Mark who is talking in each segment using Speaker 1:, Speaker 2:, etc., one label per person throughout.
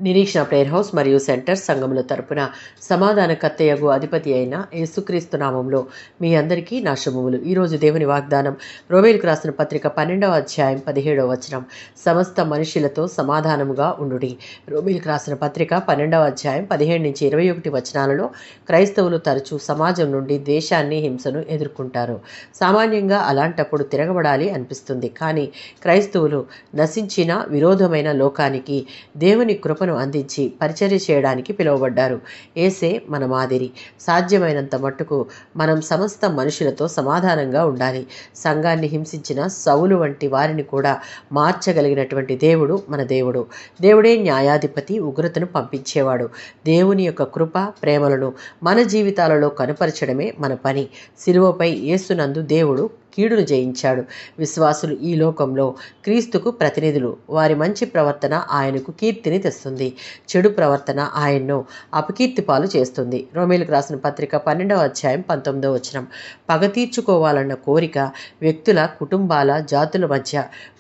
Speaker 1: నిరీక్షణ prayer house మరియు centre సంఘముల తరపున సమాధానకర్తయగు అధిపతి అయిన యేసుక్రీస్తు నామంలో మీ అందరికీ నా శుభములు. ఈరోజు దేవుని వాగ్దానం రోమేలుకు రాసిన పత్రిక 12వ అధ్యాయం 17వ వచనం. సమస్త మనుషులతో సమాధానముగా ఉండుడి. రోమేలుకు రాసిన పత్రిక 12వ అధ్యాయం 17 నుంచి 21 వచనాలలో క్రైస్తవులు తరచూ సమాజం నుండి ద్వేషాన్ని, హింసను ఎదుర్కొంటారు. సామాన్యంగా అలాంటప్పుడు తిరగబడాలి అనిపిస్తుంది. కానీ క్రైస్తవులు నశించిన విరోధమైన లోకానికి దేవుని కృపను అందించి పరిచర్య చేయడానికి పిలువబడ్డారు. యేసే మన మాదిరి. సాధ్యమైనంత మట్టుకు మనం సమస్త మనుషులతో సమాధానంగా ఉండాలి. సంఘాన్ని హింసించిన సౌలు వంటి వారిని కూడా మార్చగలిగినటువంటి దేవుడు మన దేవుడు. దేవుడే న్యాయాధిపతి, ఉగ్రతను పంపించేవాడు. దేవుని యొక్క కృప, ప్రేమలను మన జీవితాలలో కనుపరచడమే మన పని. సిలువపై యేసునందు దేవుడు కీడును జయించాడు. విశ్వాసులు ఈ లోకంలో క్రీస్తుకు ప్రతినిధులు. వారి మంచి ప్రవర్తన ఆయనకు కీర్తిని తెస్తుంది. చెడు ప్రవర్తన ఆయన్ను అపకీర్తి పాలు చేస్తుంది. రోమేలుకు రాసిన పత్రిక 12వ అధ్యాయం 19వ వచనం. పగ తీర్చుకోవాలన్న కోరిక వ్యక్తుల, కుటుంబాల, జాతుల మధ్య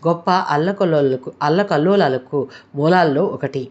Speaker 1: గొప్ప అల్లకల్లోలాలకు మూలాల్లో ఒకటి.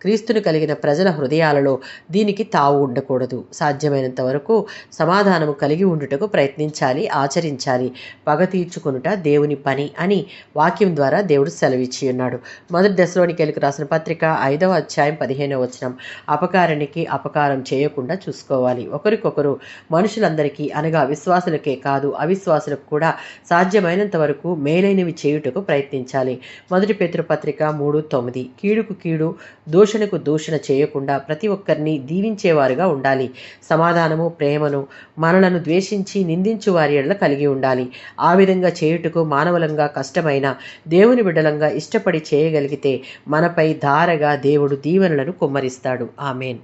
Speaker 1: క్రీస్తును కలిగిన ప్రజల హృదయాలలో దీనికి తావు ఉండకూడదు. సాధ్యమైనంత వరకు సమాధానము కలిగి ఉండుటకు ప్రయత్నించాలి, ఆచరించాలి. పగ తీర్చుకొనుట దేవుని పని అని వాక్యం ద్వారా దేవుడు సెలవిచ్చి ఉన్నాడు. మొదటి దశలోనికైలకు రాసిన పత్రిక 5వ అధ్యాయం 15వ వచనం. అపకారానికి అపకారం చేయకుండా చూసుకోవాలి. ఒకరికొకరు మనుషులందరికీ అనగా విశ్వాసులకే కాదు అవిశ్వాసులకు కూడా సాధ్యమైనంత వరకు మేలైనవి చేయుటకు ప్రయత్నించాలి. మొదటి పేతురు పత్రిక 3:9. కీడుకు కీడు, దూషణకు దూషణ చేయకుండా ప్రతి ఒక్కరిని దీవించేవారుగా ఉండాలి. సమాధానము, ప్రేమను మనలను ద్వేషించి నిందించు వారి ఎడల కలిగి ఉండాలి. ఆ విధంగా చేయుటకు మానవులంగా కష్టమైన దేవుని బిడ్డలంగా ఇష్టపడి చేయగలిగితే మనపై ధారగా దేవుడు దీవెనలను కుమ్మరిస్తాడు. ఆమేన్.